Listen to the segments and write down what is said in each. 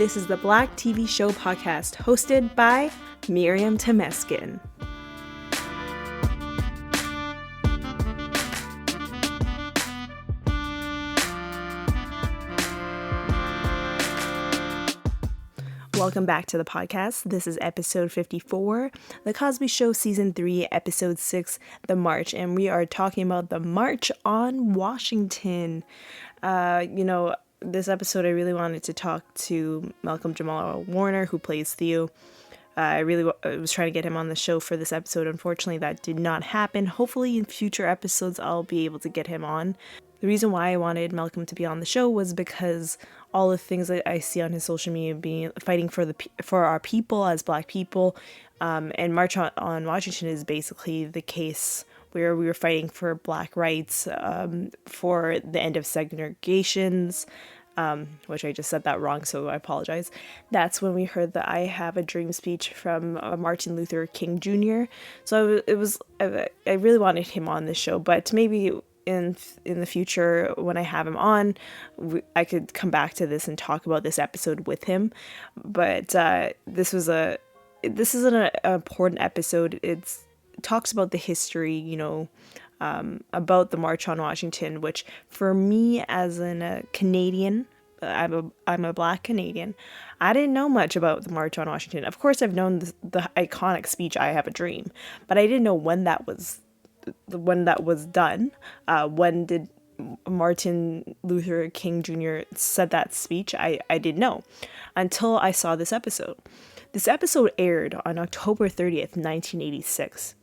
This is the Black TV Show podcast hosted by Miriam Temeskin. Welcome back to the podcast. This is episode 54, The Cosby Show Season 3, Episode 6, The March, and we are talking about the March on Washington. This episode I really wanted to talk to Malcolm Jamal Warner, who plays Theo. I was trying to get him on the show for this episode. Unfortunately, that did not happen. Hopefully in future episodes I'll be able to get him on. The reason why I wanted Malcolm to be on the show was because all the things that I see on his social media being fighting for our people as Black people, and March on Washington is basically the case where we were fighting for Black rights, for the end of segregations, which I just said that wrong, so I apologize. That's when we heard the I Have a Dream speech from Martin Luther King Jr. So I really wanted him on this show, but maybe in the future when I have him on, I could come back to this and talk about this episode with him. But this is an important episode. It talks about the history, about the March on Washington, which for me as a Canadian, I'm a Black Canadian, I didn't know much about the March on Washington. Of course, I've known the iconic speech, I Have a Dream, but I didn't know when that was done. When did Martin Luther King Jr. said that speech? I didn't know until I saw this episode. This episode aired on October 30th, 1986.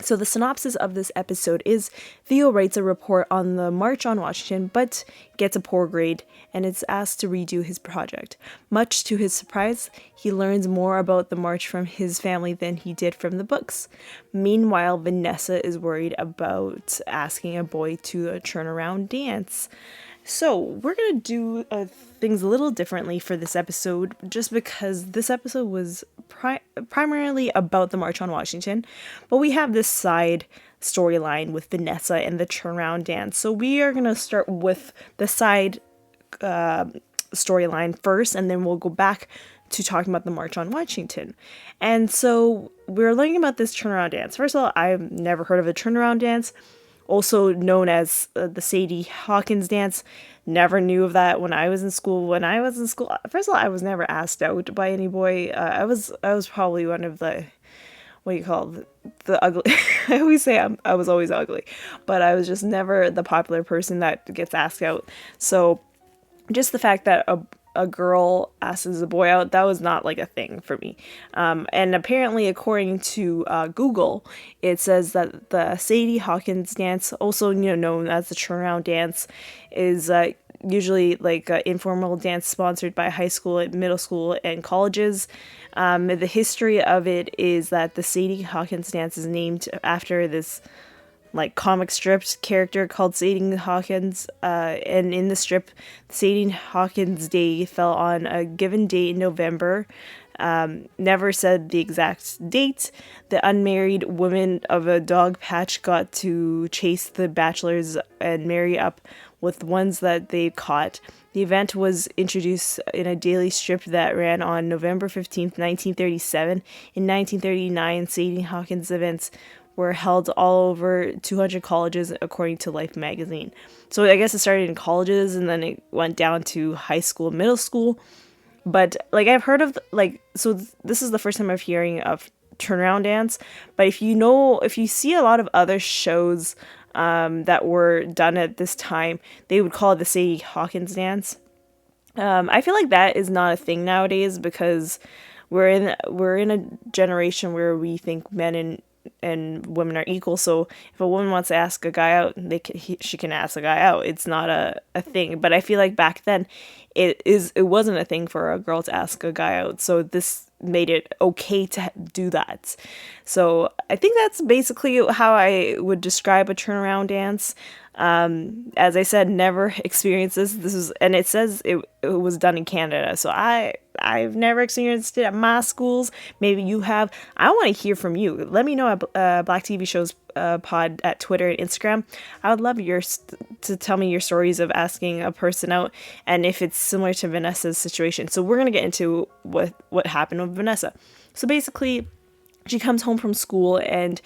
So the synopsis of this episode is Theo writes a report on the March on Washington, but gets a poor grade and is asked to redo his project. Much to his surprise, he learns more about the march from his family than he did from the books. Meanwhile, Vanessa is worried about asking a boy to a turnaround dance. So we're going to do things a little differently for this episode, just because this episode was primarily about the March on Washington, but we have this side storyline with Vanessa and the turnaround dance. So we are going to start with the side storyline first, and then we'll go back to talking about the March on Washington. And so we're learning about this turnaround dance. First of all, I've never heard of a turnaround dance, also known as the Sadie Hawkins dance. Never knew of that when I was in school. First of all, I was never asked out by any boy. I was probably one of the, the ugly. I always say I was always ugly, but I was just never the popular person that gets asked out. So just the fact that a girl asks a boy out, that was not like a thing for me. And apparently, according to Google, it says that the Sadie Hawkins dance, also known as the turnaround dance, is usually like an informal dance sponsored by high school, middle school, and colleges. The history of it is that the Sadie Hawkins dance is named after this comic strip character called Sadie Hawkins, and in the strip, Sadie Hawkins Day fell on a given date in November. Never said the exact date. The unmarried women of a dog patch got to chase the bachelors and marry up with ones that they caught. The event was introduced in a daily strip that ran on November 15th, 1937. In 1939, Sadie Hawkins events were held all over 200 colleges, according to Life magazine. So I guess it started in colleges, and then it went down to high school, middle school. But I've heard of so this is the first time I'm hearing of turnaround dance. But if you see a lot of other shows that were done at this time, they would call it the Sadie Hawkins dance. I feel like that is not a thing nowadays, because we're in a generation where we think men and women are equal. So if a woman wants to ask a guy out, she can ask a guy out. It's not a thing. But I feel like back then it wasn't a thing for a girl to ask a guy out. So this made it okay to do that. So I think that's basically how I would describe a turnaround dance. As I said, never experienced this. And it says it was done in Canada. So I've never experienced it at my schools. Maybe you have. I want to hear from you. Let me know at Black TV Shows pod at Twitter and Instagram. I would love to tell me your stories of asking a person out, and if it's similar to Vanessa's situation. So we're going to get into what happened with Vanessa. So basically, she comes home from school and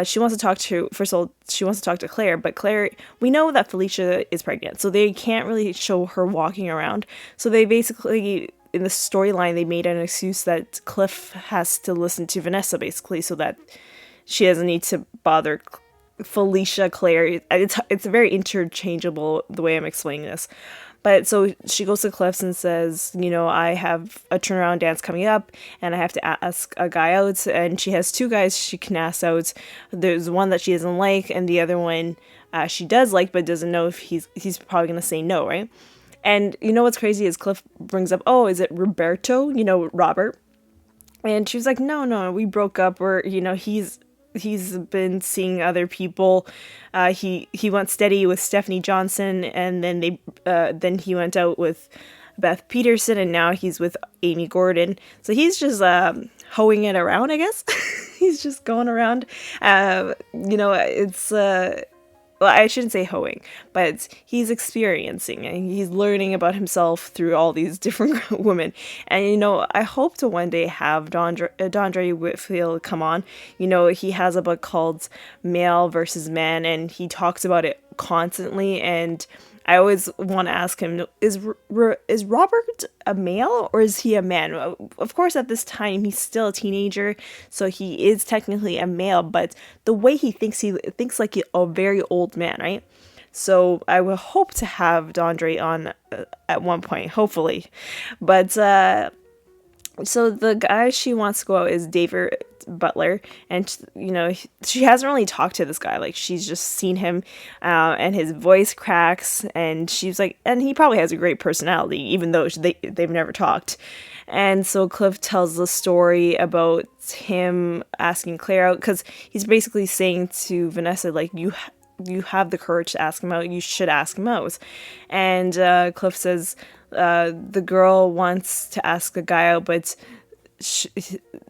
she wants to talk to, first of all, she wants to talk to Claire, but Claire, we know that Felicia is pregnant, so they can't really show her walking around. So they basically, in the storyline, they made an excuse that Cliff has to listen to Vanessa, basically, so that she doesn't need to bother Felicia, Claire. It's very interchangeable the way I'm explaining this. But so she goes to Cliff's and says, I have a turnaround dance coming up and I have to ask a guy out. And she has two guys she can ask out. There's one that she doesn't like and the other one she does like but doesn't know if he's probably going to say no, right? And what's crazy is Cliff brings up, oh, is it Roberto? Robert. And she was like, no, we broke up. Or, he's been seeing other people. He went steady with Stephanie Johnson, and then he went out with Beth Peterson, and now he's with Amy Gordon. So he's just hoeing it around, I guess. He's just going around. It's well, I shouldn't say hoeing, but he's experiencing and he's learning about himself through all these different women. And, I hope to one day have Dondre Whitfield come on. He has a book called Male versus Man, and he talks about it constantly. And I always want to ask him, is Robert a male or is he a man? Of course, at this time, he's still a teenager, so he is technically a male, but the way he thinks like a very old man, right? So I will hope to have Dondre on at one point, hopefully. But so the guy she wants to go out is David Butler, and she hasn't really talked to this guy. Like, she's just seen him and his voice cracks, and she's like, and he probably has a great personality even though they've never talked. And so Cliff tells the story about him asking Claire out, because he's basically saying to Vanessa, like, you have the courage to ask him out, you should ask him out. And Cliff says the girl wants to ask a guy out, but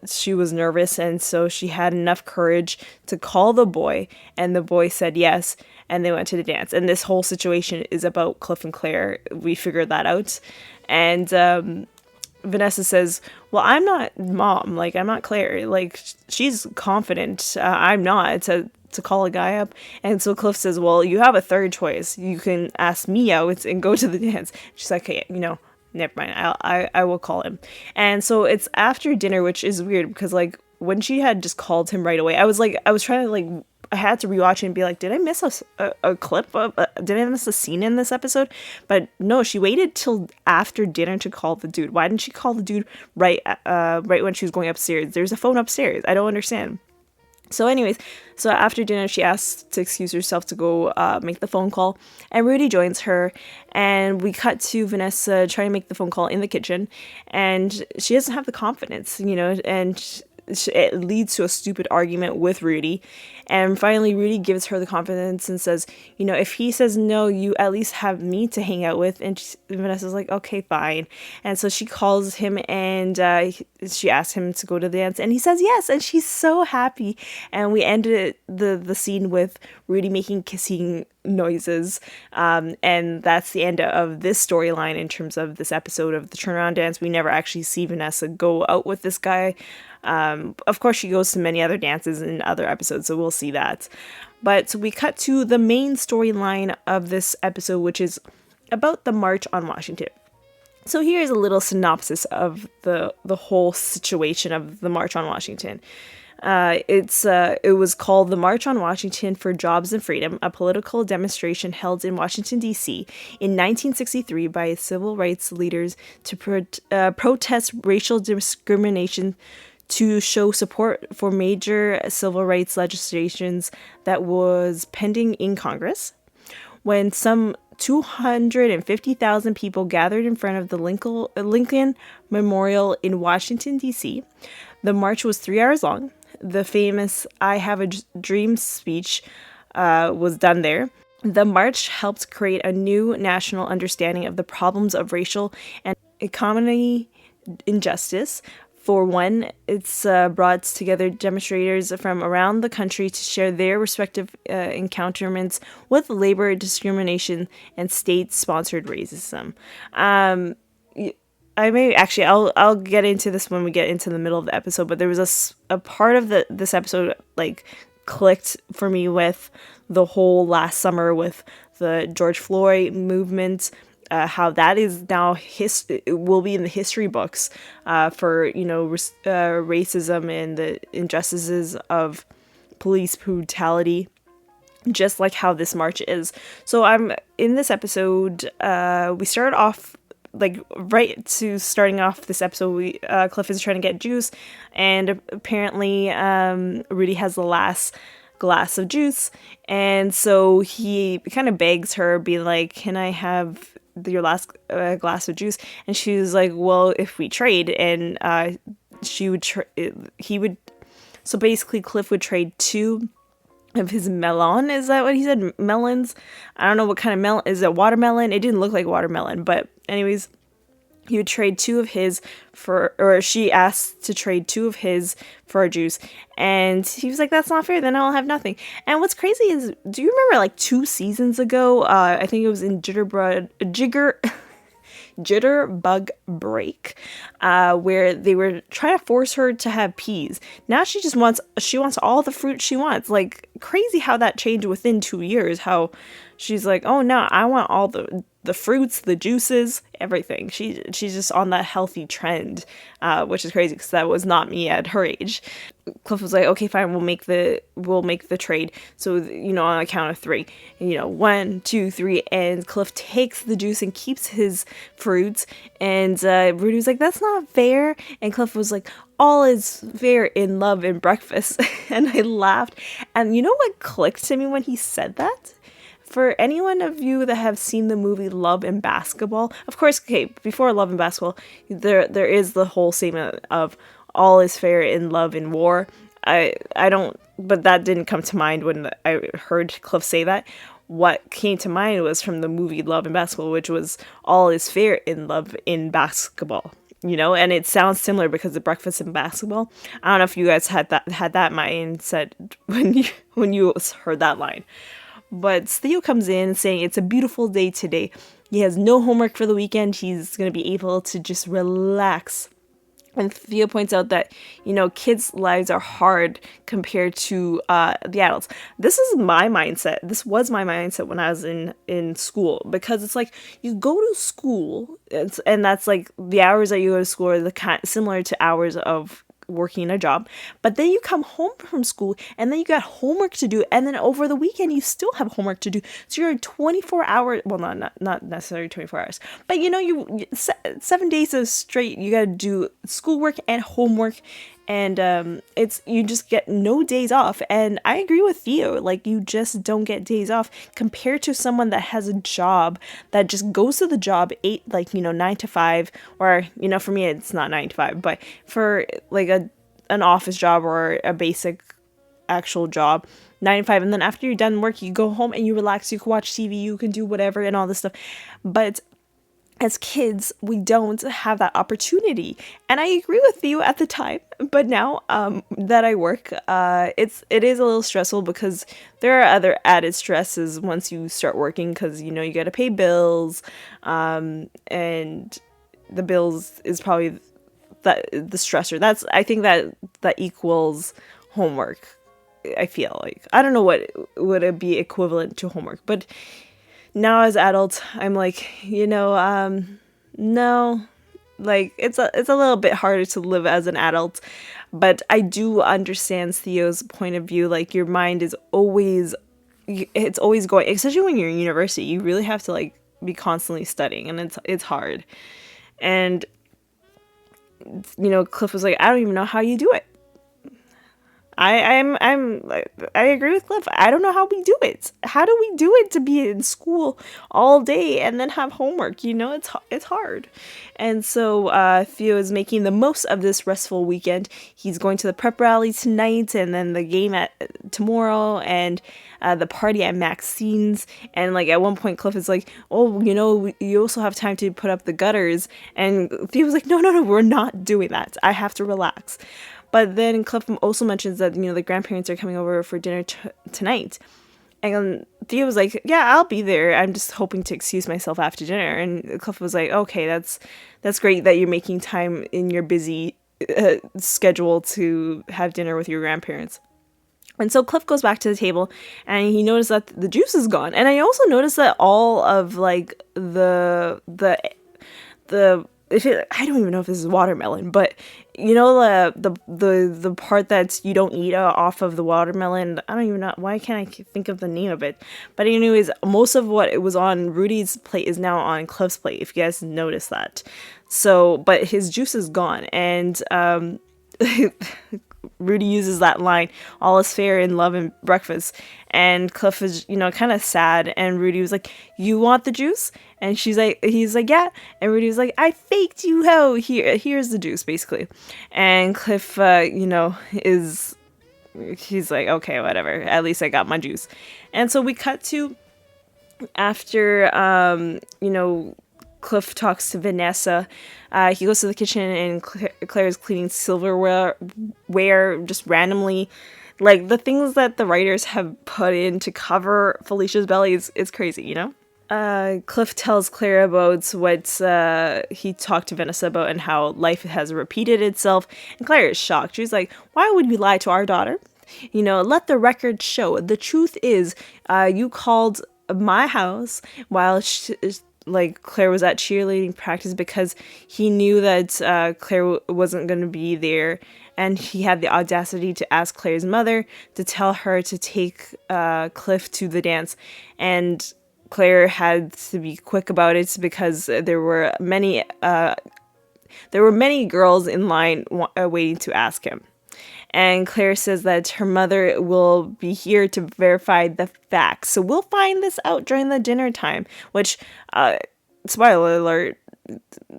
she was nervous, and so she had enough courage to call the boy, and the boy said yes, and they went to the dance. And this whole situation is about Cliff and Claire. We figured that out. And Vanessa says, well, I'm not mom, like, I'm not Claire, like, she's confident, I'm not, to call a guy up. And so Cliff says, well, you have a third choice, you can ask me out and go to the dance. She's like, okay, never mind, I will call him. And so it's after dinner, which is weird because, like, when she had just called him right away, I was trying to, like, I had to rewatch it and be like, did I miss a clip? Did I miss a scene in this episode? But no, she waited till after dinner to call the dude. Why didn't she call the dude right when she was going upstairs? There's a phone upstairs. I don't understand. So anyways, so after dinner, she asks to excuse herself to go make the phone call, and Rudy joins her, and we cut to Vanessa trying to make the phone call in the kitchen, and she doesn't have the confidence, and it leads to a stupid argument with Rudy. And finally, Rudy gives her the confidence and says, if he says no, you at least have me to hang out with. And Vanessa's like, okay, fine. And so she calls him, and she asks him to go to the dance, and he says yes, and she's so happy. And we ended the scene with Rudy making kissing noises, and that's the end of this storyline in terms of this episode of the turnaround dance. We never actually see Vanessa go out with this guy. Of course, she goes to many other dances in other episodes, so we'll see that. But we cut to the main storyline of this episode, which is about the March on Washington. So here's a little synopsis of the whole situation of the March on Washington. It was called the March on Washington for Jobs and Freedom, a political demonstration held in Washington, D.C. in 1963 by civil rights leaders to protest racial discrimination, to show support for major civil rights legislations that was pending in Congress. When some 250,000 people gathered in front of the Lincoln Memorial in Washington, D.C., the march was 3 hours long. The famous I Have a Dream speech was done there. The march helped create a new national understanding of the problems of racial and economic injustice, For one, it's brought together demonstrators from around the country to share their respective encounterments with labor discrimination and state-sponsored racism. I may actually I'll get into this when we get into the middle of the episode, but there was a part of this episode like clicked for me with the whole last summer with the George Floyd movement, how that is now it will be in the history books for racism and the injustices of police brutality, just like how this march is. So I'm in this episode. We start off like right to starting off this episode. Cliff is trying to get juice, and apparently Rudy has the last glass of juice, and so he kind of begs her, being like, "Can I have your last glass of juice?" And she was like, "Well, if we trade," and he would. So basically, Cliff would trade 2 of his melon. Is that what he said? Melons? I don't know what kind of melon. Is it watermelon? It didn't look like watermelon, but anyways, he would trade 2 of his or she asked to trade 2 of his for a juice, and he was like, "That's not fair, then I'll have nothing." And what's crazy is, do you remember like 2 seasons ago, I think it was in Jitterbug Break, where they were trying to force her to have peas. Now she wants all the fruit she wants. Like, crazy how that changed within 2 years, how she's like, "Oh no, I want all the fruits, the juices, everything." She's just on that healthy trend, which is crazy because that was not me at her age. Cliff was like, "Okay, fine, we'll make the trade." So, on a count of 3, 1, 2, 3, and Cliff takes the juice and keeps his fruits. And Rudy was like, "That's not fair." And Cliff was like, "All is fair in love and breakfast." And I laughed. And you know what clicked to me when he said that? For anyone of you that have seen the movie Love and Basketball, of course, okay, before Love and Basketball, there is the whole statement of all is fair in love and war. I don't, but that didn't come to mind when I heard Cliff say that. What came to mind was from the movie Love and Basketball, which was all is fair in love in basketball. And it sounds similar because of breakfast and basketball. I don't know if you guys had that mindset when you heard that line. But Theo comes in saying it's a beautiful day today. He has no homework for the weekend. He's going to be able to just relax. And Theo points out that, kids' lives are hard compared to the adults. This is my mindset. This was my mindset when I was in school. Because it's like, you go to school, and that's like the hours that you go to school are similar to hours of working a job, but then you come home from school and then you got homework to do, and then over the weekend you still have homework to do, so you're 24 hours, well, not necessarily 24 hours, but you 7 days of straight you got to do schoolwork and homework, and you just get no days off. And I agree with Theo, like, you just don't get days off compared to someone that has a job that just goes to the job 9 to 5, or for me it's not 9 to 5, but for like an office job or a basic actual job, 9 to 5, and then after you're done work you go home and you relax, you can watch TV, you can do whatever and all this stuff. But as kids, we don't have that opportunity. And I agree with you at the time, but now that I work, it is a little stressful because there are other added stresses once you start working, because you got to pay bills, and the bills is probably the stressor. I think that equals homework. I feel like, I don't know what would it be equivalent to homework, but now as adults, I'm like, no, like it's a little bit harder to live as an adult. But I do understand Theo's point of view. Like, your mind is always going, especially when you're in university. You really have to like be constantly studying, and it's hard. And Cliff was like, "I don't even know how you do it." I agree with Cliff. I don't know how we do it. How do we do it to be in school all day and then have homework? It's hard. And so Theo is making the most of this restful weekend. He's going to the prep rally tonight, and then the game at tomorrow, and the party at Maxine's. And like at one point, Cliff is like, "Oh, you also have time to put up the gutters." And Theo was like, "No, no, no, we're not doing that. I have to relax." But then Cliff also mentions that, the grandparents are coming over for dinner tonight. And Theo was like, "Yeah, I'll be there. I'm just hoping to excuse myself after dinner." And Cliff was like, "Okay, that's great that you're making time in your busy schedule to have dinner with your grandparents." And so Cliff goes back to the table and he noticed that the juice is gone. And I also noticed that all of like I don't even know if this is watermelon, but the part that you don't eat off of the watermelon, I don't even know, why can't I think of the name of it? But anyways, most of what it was on Rudy's plate is now on Cliff's plate, if you guys notice that. So, but his juice is gone, and Rudy uses that line, "All is fair in love and breakfast." And Cliff is, kind of sad. And Rudy was like, "You want the juice?" And he's like, "Yeah." And Rudy was like, "I faked you ho. Here's the juice," basically. And Cliff, he's like, "Okay, whatever. At least I got my juice." And so we cut to after, Cliff talks to Vanessa. He goes to the kitchen and Claire is cleaning silverware just randomly. Like, the things that the writers have put in to cover Felicia's belly is crazy, Cliff tells Claire about what he talked to Vanessa about and how life has repeated itself. And Claire is shocked. She's like, "Why would we lie to our daughter? Let the record show. The truth is, you called my house while Claire was at cheerleading practice because he knew that Claire wasn't going to be there, and he had the audacity to ask Claire's mother to tell her to take Cliff to the dance, and Claire had to be quick about it because there were many girls in line waiting to ask him." And Claire says that her mother will be here to verify the facts. So we'll find this out during the dinner time, which, spoiler alert,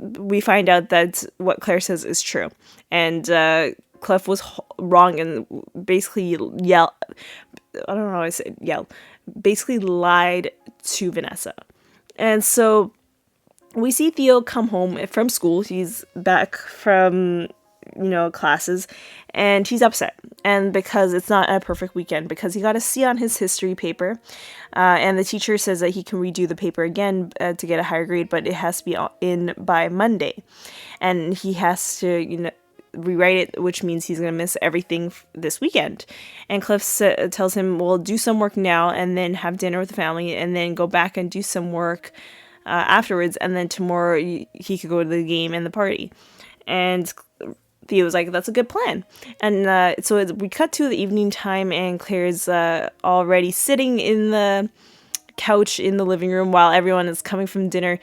we find out that what Claire says is true. And Cliff was wrong and basically basically lied to Vanessa. And so we see Theo come home from school. He's back from classes, and he's upset, and because it's not a perfect weekend, because he got a C on his history paper, and the teacher says that he can redo the paper again to get a higher grade, but it has to be in by Monday, and he has to rewrite it, which means he's gonna miss everything this weekend. And Cliff tells him, "Well, do some work now and then have dinner with the family and then go back and do some work afterwards, and then tomorrow he could go to the game and the party." And Theo was like, "That's a good plan." And so we cut to the evening time, and Claire's already sitting in the couch in the living room while everyone is coming from dinner.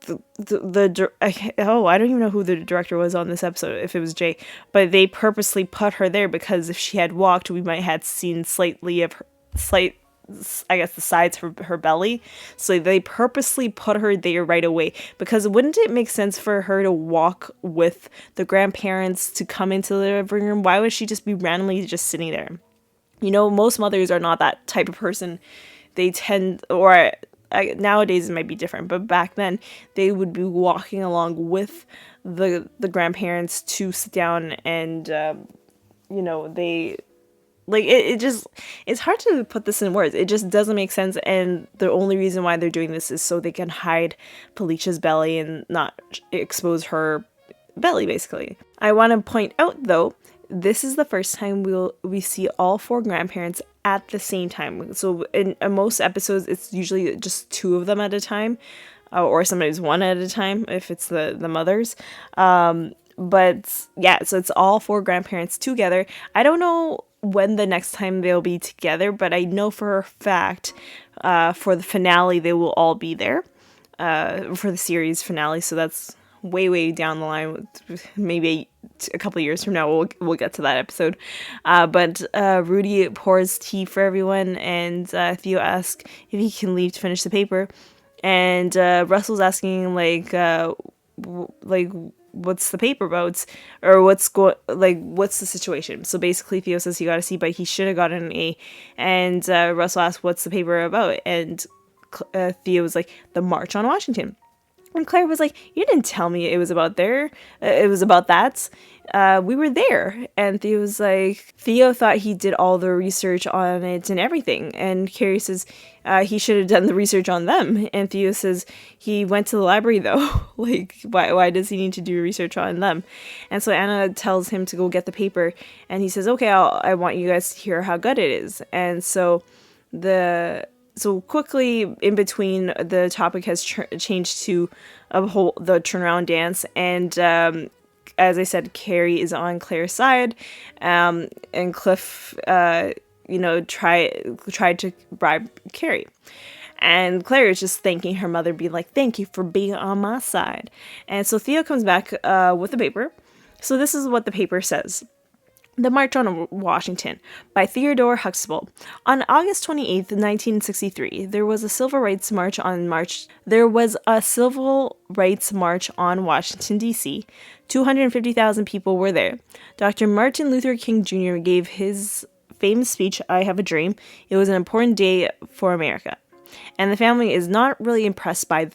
I don't even know who the director was on this episode, if it was Jay, but they purposely put her there because if she had walked, we might have seen I guess the sides of her belly. So they purposely put her there right away, because wouldn't it make sense for her to walk with the grandparents to come into the living room? Why would she just be randomly just sitting there? Most mothers are not that type of person. They tend, nowadays it might be different, but back then they would be walking along with the grandparents to sit down, and they it's hard to put this in words. It just doesn't make sense, and the only reason why they're doing this is so they can hide Felicia's belly and not expose her belly, basically. I want to point out, though, this is the first time we see all four grandparents at the same time. So in most episodes, it's usually just two of them at a time, or sometimes one at a time if it's the mothers. But yeah, so it's all four grandparents together. I don't know when the next time they'll be together, but I know for a fact for the finale they will all be there for the series finale. So that's way down the line, maybe a couple of years from now we'll get to that episode. But Rudy pours tea for everyone, and Theo asks if he can leave to finish the paper, and Russell's asking like what's the paper about, or what's the situation. So basically Theo says he got a C, but he should have gotten an A, and Russell asks what's the paper about, and Theo was like, the March on Washington. And Claire was like, you didn't tell me it was about there. It was about that. We were there. And Theo was like, Theo thought he did all the research on it and everything. And Carrie says he should have done the research on them. And Theo says he went to the library though. Like, why does he need to do research on them? And so Anna tells him to go get the paper. And he says, okay, I want you guys to hear how good it is. And so quickly in between, the topic has changed to the turnaround dance, and as I said, Carrie is on Claire's side, and Cliff, tried to bribe Carrie, and Claire is just thanking her mother, being like, "Thank you for being on my side." And so Theo comes back with the paper. So this is what the paper says. The March on Washington by Theodore Huxtable. On August 28th, 1963, there was a civil rights march on Washington, D.C. 250,000 people were there. Dr. Martin Luther King Jr. gave his famous speech, "I Have a Dream." It was an important day for America. And the family is not really impressed by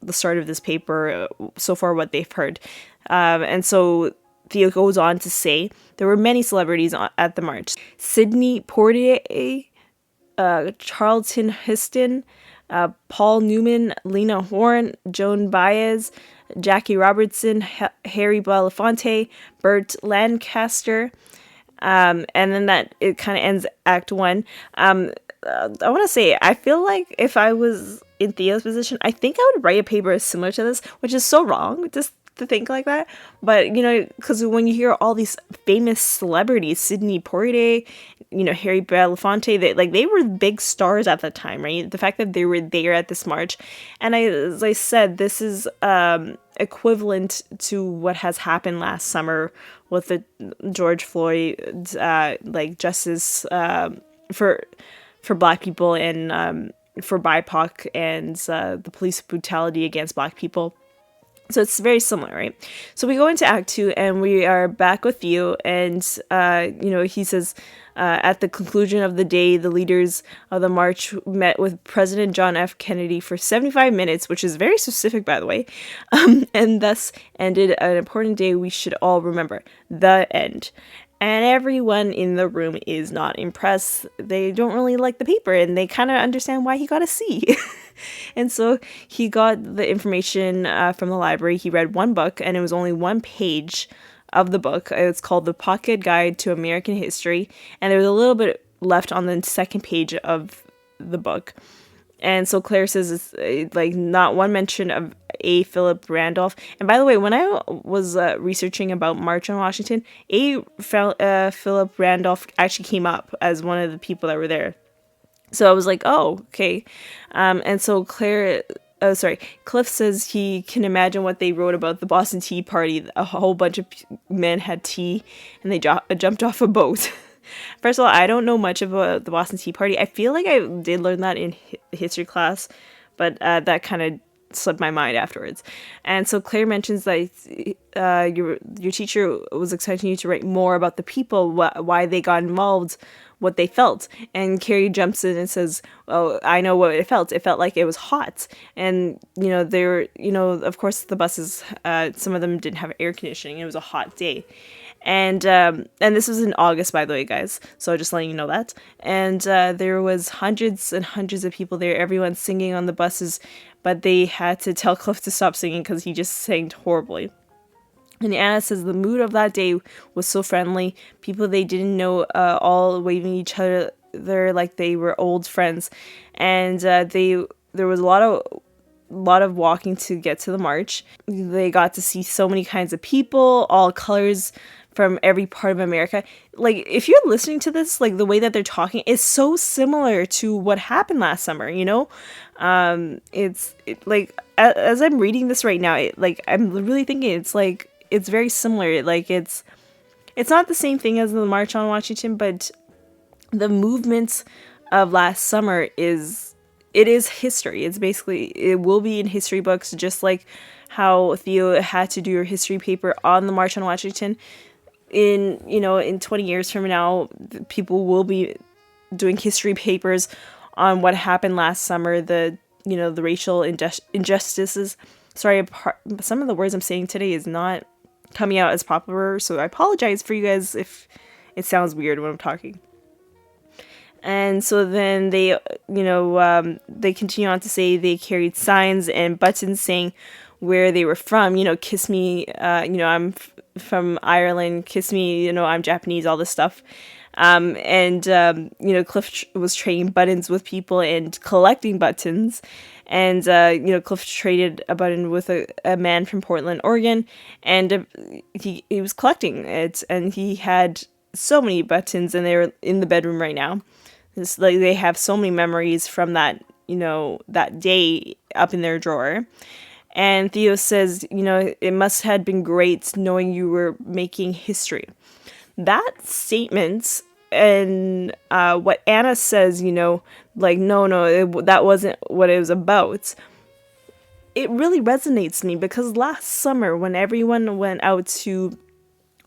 the start of this paper so far, what they've heard. And so Theo goes on to say there were many celebrities at the march. Sidney Poitier, Charlton Heston, Paul Newman, Lena Horne, Joan Baez, Jackie Robertson, Harry Belafonte, Burt Lancaster, and then that it kind of ends Act 1. I want to say, I feel like if I was in Theo's position, I think I would write a paper similar to this, which is so wrong just to think like that. But, because when you hear all these famous celebrities, Sidney Poitier, Harry Belafonte, they were big stars at the time, right? The fact that they were there at this march. And as I said, this is equivalent to what has happened last summer with the George Floyd, justice for Black people, and for BIPOC, and the police brutality against Black people. So it's very similar, right? So we go into Act 2, and we are back with Theo, and, he says, at the conclusion of the day, the leaders of the march met with President John F. Kennedy for 75 minutes, which is very specific, by the way, and thus ended an important day we should all remember, the end. And everyone in the room is not impressed. They don't really like the paper, and they kind of understand why he got a C. And so he got the information from the library. He read one book, and it was only one page of the book. It's called The Pocket Guide to American History, and there was a little bit left on the second page of the book. And so Claire says it's not one mention of A. Philip Randolph. And by the way, when I was researching about March on Washington, Philip Randolph actually came up as one of the people that were there. So I was like, oh, okay. And so Cliff says he can imagine what they wrote about the Boston Tea Party. A whole bunch of men had tea, and they jumped off a boat. First of all, I don't know much about the Boston Tea Party. I feel like I did learn that in history class, but that kind of slipped my mind afterwards. And so Claire mentions that your teacher was expecting you to write more about the people, why they got involved, what they felt. And Carrie jumps in and says, "Oh, I know what it felt. It felt like it was hot." And of course the buses, some of them didn't have air conditioning. It was a hot day. And this was in August, by the way, guys. So just letting you know that. And there was hundreds and hundreds of people there, everyone singing on the buses, but they had to tell Cliff to stop singing because he just sang horribly. And Anna says the mood of that day was so friendly. People they didn't know, all waving each other like they were old friends. And there was a lot of walking to get to the march. They got to see so many kinds of people, all colors, from every part of America. If you're listening to this, the way that they're talking is so similar to what happened last summer, as I'm reading this right now, I'm really thinking it's like it's very similar. Like it's not the same thing as the March on Washington, but the movements of last summer is history. It's basically, it will be in history books, just like how Theo had to do her history paper on the March on Washington. In 20 years from now, people will be doing history papers on what happened last summer, the racial injustices. Sorry, some of the words I'm saying today is not coming out as proper, so I apologize for you guys if it sounds weird when I'm talking. And so then they continue on to say they carried signs and buttons saying where they were from. Kiss me, I'm from Ireland. Kiss me, I'm Japanese. All this stuff. Cliff was trading buttons with people and collecting buttons. And, Cliff traded a button with a man from Portland, Oregon. And he was collecting it. And he had so many buttons, and they're in the bedroom right now. It's like they have so many memories from that, that day up in their drawer. And Theo says, it must have been great knowing you were making history. That statement and what Anna says, no, that wasn't what it was about. It really resonates to me because last summer when everyone went out to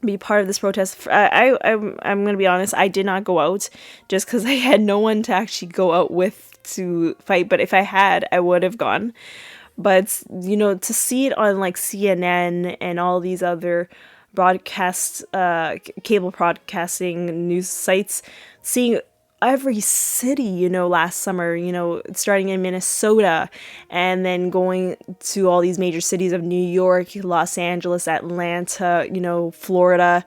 be part of this protest, I'm going to be honest, I did not go out just because I had no one to actually go out with to fight. But if I had, I would have gone. But, to see it on like CNN and all these other cable broadcasting news sites, seeing every city, last summer, starting in Minnesota and then going to all these major cities of New York, Los Angeles, Atlanta, Florida.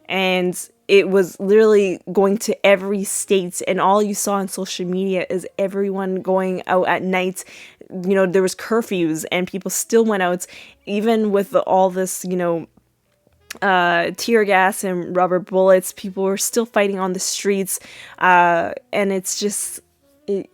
And it was literally going to every state, and all you saw on social media is everyone going out at night. There was curfews and people still went out, even with all this, tear gas and rubber bullets. People were still fighting on the streets, and it's just it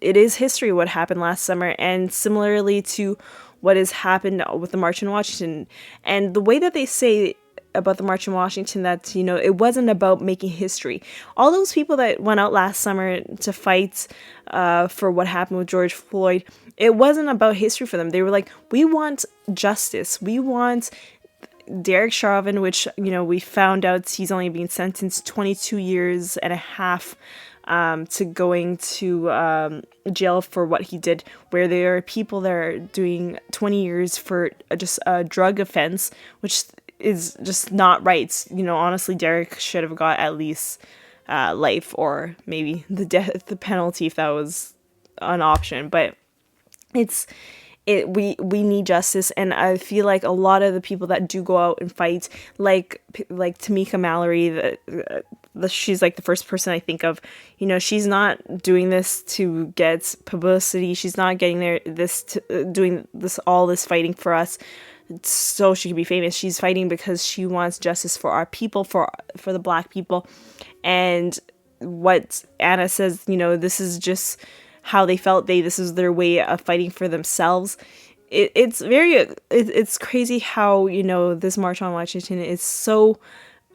is history what happened last summer, and similarly to what has happened with the March in Washington. And the way that they say about the March in Washington, that it wasn't about making history. All those people that went out last summer to fight for what happened with George Floyd, it wasn't about history for them. They were like, we want justice. We want Derek Chauvin, which, we found out he's only been sentenced 22 years and a half to going to jail for what he did, where there are people that are doing 20 years for just a drug offense, which is just not right. Honestly, Derek should have got at least life, or maybe the penalty if that was an option. But we need justice, and I feel like a lot of the people that do go out and fight, like Tamika Mallory, she's like the first person I think of. She's not doing this to get publicity. She's not getting doing all this fighting for us so she can be famous. She's fighting because she wants justice for our people, for the Black people. And what Anna says, this is just how they felt. This is their way of fighting for themselves. It's crazy how, this March on Washington is so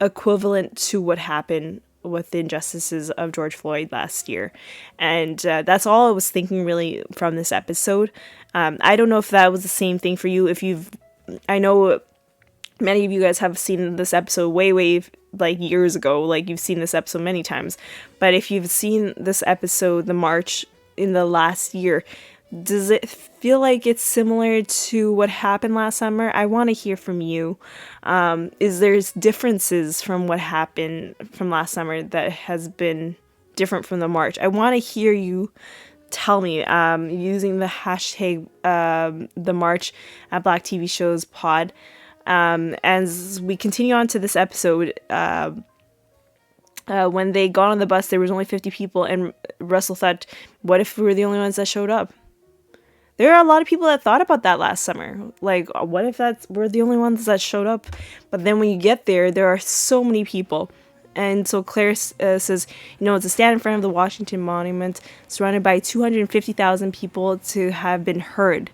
equivalent to what happened with the injustices of George Floyd last year. And that's all I was thinking really from this episode. I don't know if that was the same thing for you. I know many of you guys have seen this episode way like years ago, like you've seen this episode many times. But if you've seen this episode, the March in the last year, does it feel like it's similar to what happened last summer? I want to hear from you. Is there differences from what happened from last summer that has been different from the March? I want to hear you tell me using the hashtag the March at Black TV Shows pod. As we continue on to this episode, when they got on the bus, there was only 50 people, and Russell thought, what if we were the only ones that showed up? There are a lot of people that thought about that last summer. Like, what if we're the only ones that showed up? But then when you get there are so many people. And so Claire says, it's a stand in front of the Washington Monument, surrounded by 250,000 people to have been heard.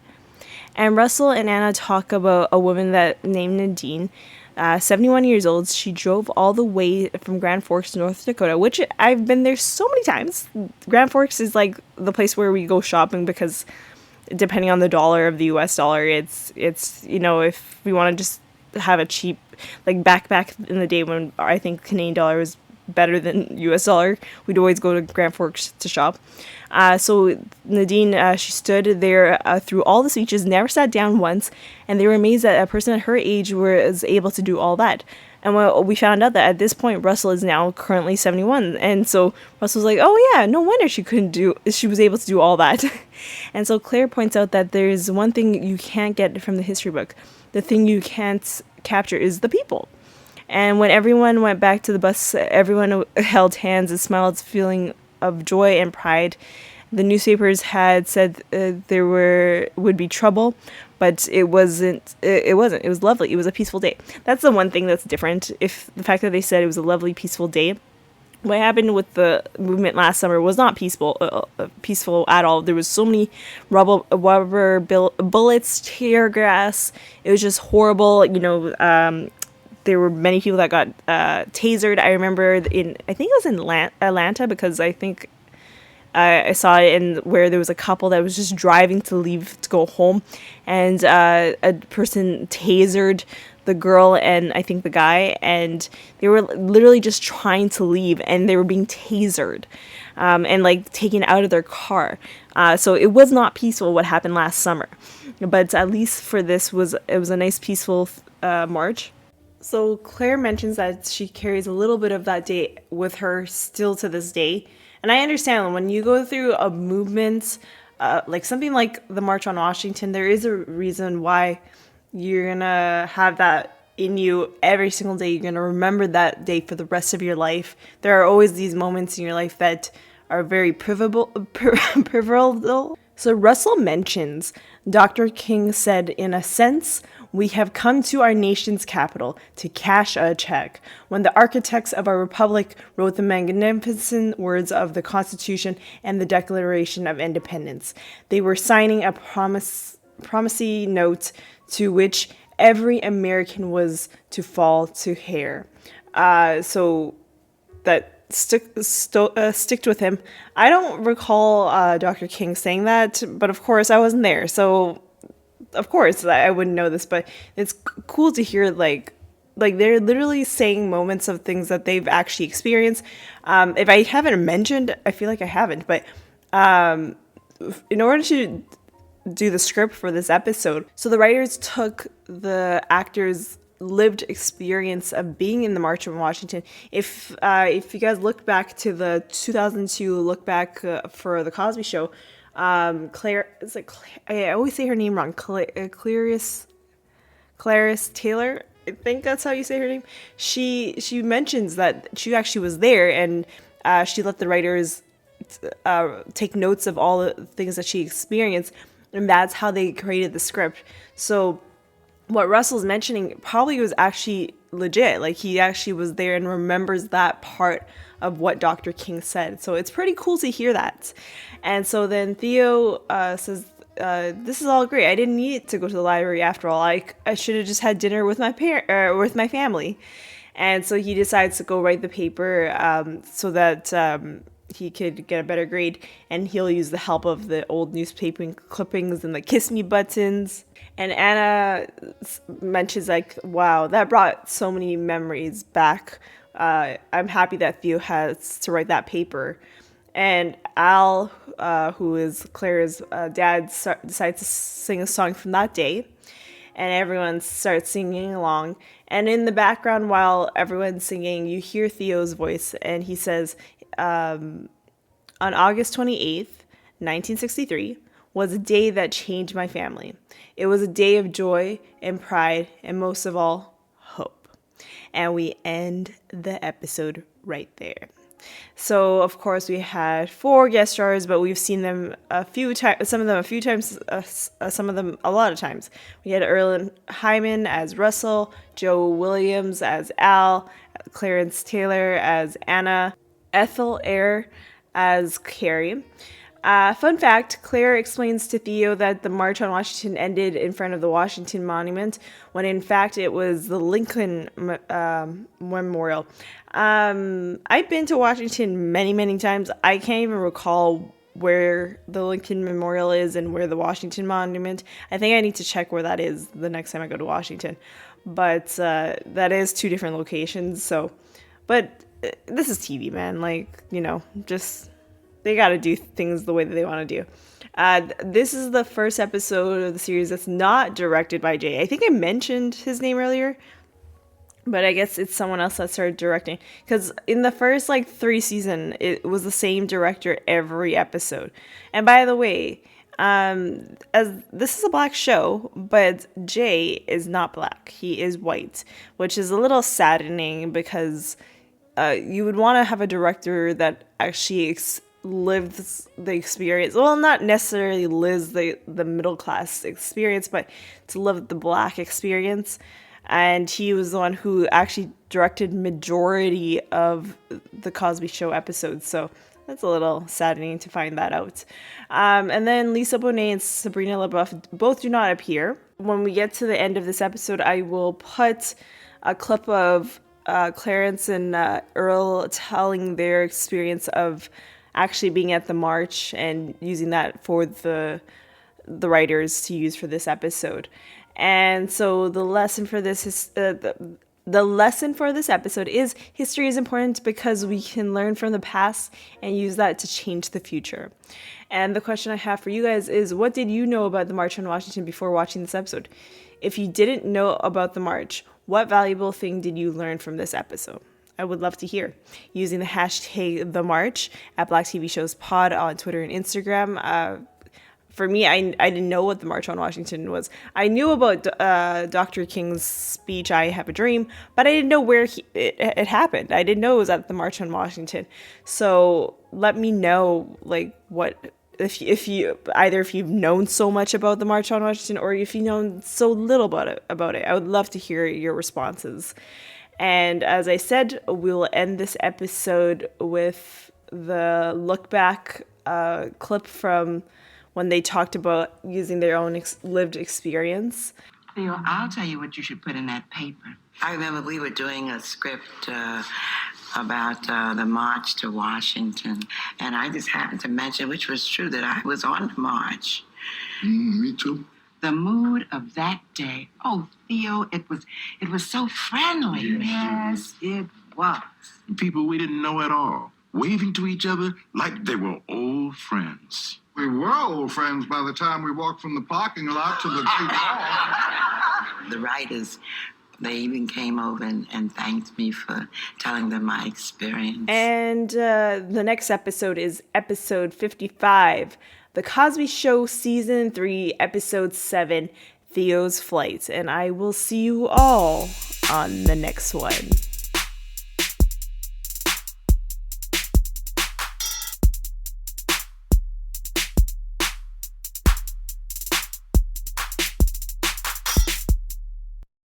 And Russell and Anna talk about a woman that named Nadine, 71 years old. She drove all the way from Grand Forks, North Dakota, which I've been there so many times. Grand Forks is like the place where we go shopping because depending on the dollar of the US dollar, it's if we want to just have a cheap, like back in the day when I think Canadian dollar was better than US dollar, we'd always go to Grand Forks to shop. So Nadine, she stood there through all the speeches, never sat down once, and they were amazed that a person at her age was able to do all that. And we found out that at this point, Russell is now currently 71. And so Russell's like, oh yeah, no wonder she was able to do all that. And so Claire points out that there's one thing you can't get from the history book. The thing you can't capture is the people. And when everyone went back to the bus, everyone held hands and smiled, feeling of joy and pride. The newspapers had said there would be trouble, but it wasn't. It wasn't. It was lovely. It was a peaceful day. That's the one thing that's different. If the fact that they said it was a lovely, peaceful day. What happened with the movement last summer was not peaceful at all. There was so many rubber bullets, tear gas. It was just horrible. There were many people that got tasered. I remember I think it was in Atlanta, because I think I saw it in where there was a couple that was just driving to leave to go home, and a person tasered the girl and I think the guy, and they were literally just trying to leave, and they were being tasered and like taken out of their car. So it was not peaceful what happened last summer, but at least for this it was a nice peaceful march. So Claire mentions that she carries a little bit of that day with her still to this day. And I understand when you go through a movement, like something like the March on Washington, there is a reason why you're going to have that in you every single day. You're going to remember that day for the rest of your life. There are always these moments in your life that are very pivotal. So Russell mentions, Dr. King said, in a sense, we have come to our nation's capital to cash a check. When the architects of our republic wrote the magnificent words of the Constitution and the Declaration of Independence, they were signing a promissory note to which every American was to fall to heir. So that sticked with him. I don't recall Dr. King saying that, but of course I wasn't there, so of course I wouldn't know this. But it's cool to hear like they're literally saying moments of things that they've actually experienced. If I haven't mentioned, I feel like I haven't, but in order to do the script for this episode, so the writers took the actors' lived experience of being in the March on Washington. If you guys look back to the 2002 look back for the Cosby Show, Claire, is it Claire? I always say her name wrong. Clarice Taylor, I think that's how you say her name. She mentions that she actually was there, and she let the writers take notes of all the things that she experienced, and that's how they created the script. So what Russell's mentioning probably was actually legit. Like, he actually was there and remembers that part of what Dr. King said. So it's pretty cool to hear that. And so then Theo says, this is all great. I didn't need to go to the library after all. I should have just had dinner with my with my family. And so he decides to go write the paper so that he could get a better grade, and he'll use the help of the old newspaper clippings and the kiss me buttons. And Anna mentions, like, wow, that brought so many memories back. I'm happy that Theo has to write that paper. And Al, who is Claire's dad, decides to sing a song from that day. And everyone starts singing along. And in the background, while everyone's singing, you hear Theo's voice. And he says, on August 28th, 1963, was a day that changed my family. It was a day of joy and pride, and most of all, hope. And we end the episode right there. So, of course, we had 4 guest stars, but we've seen them a few times, some of them a few times, some of them a lot of times. We had Erlen Hyman as Russell, Joe Williams as Al, Clarence Taylor as Anna, Ethel Eyre as Carrie. Fun fact, Claire explains to Theo that the March on Washington ended in front of the Washington Monument, when in fact it was the Lincoln Memorial. I've been to Washington many, many times. I can't even recall where the Lincoln Memorial is and where the Washington Monument. I think I need to check where that is the next time I go to Washington. But that is two different locations. So, but this is TV, man. Like, just... they got to do things the way that they want to do. This is the first episode of the series that's not directed by Jay. I think I mentioned his name earlier, but I guess it's someone else that started directing. Because in the first 3 seasons, it was the same director every episode. And by the way, as this is a black show, but Jay is not black. He is white, which is a little saddening because you would want to have a director that actually lives the experience. Well, not necessarily lives the middle class experience, but to live the black experience. And he was the one who actually directed majority of the Cosby Show episodes. So that's a little saddening to find that out. And then Lisa Bonet and Sabrina LaBeouf both do not appear. When we get to the end of this episode, I will put a clip of Clarence and Earl telling their experience of actually being at the march and using that for the writers to use for this episode. And so the lesson for this is the lesson for this episode is history is important because we can learn from the past and use that to change the future. And the question I have for you guys is, what did you know about the March on Washington before watching this episode? If you didn't know about the march, what valuable thing did you learn from this episode? I would love to hear. Using the hashtag #TheMarch at Black TV Shows Pod on Twitter and Instagram. For me, I didn't know what the March on Washington was. I knew about Dr. King's speech, I Have a Dream, but I didn't know where it happened. I didn't know it was at the March on Washington. So let me know, what... If you've known so much about the March on Washington, or if you've known so little about it, I would love to hear your responses. And as I said, we'll end this episode with the look back clip from when they talked about using their own lived experience. Theo, I'll tell you what you should put in that paper. I remember we were doing a script about the march to Washington, and I just happened to mention, which was true, that I was on the march. Me too. The mood of that day. Oh, Theo, it was so friendly. Yes, it was. People we didn't know at all, waving to each other like they were old friends. We were old friends by the time we walked from the parking lot to the Great Hall. The writers, they even came over and thanked me for telling them my experience. And the next episode is episode 55, The Cosby Show Season 3, Episode 7, Theo's Flight. And I will see you all on the next one.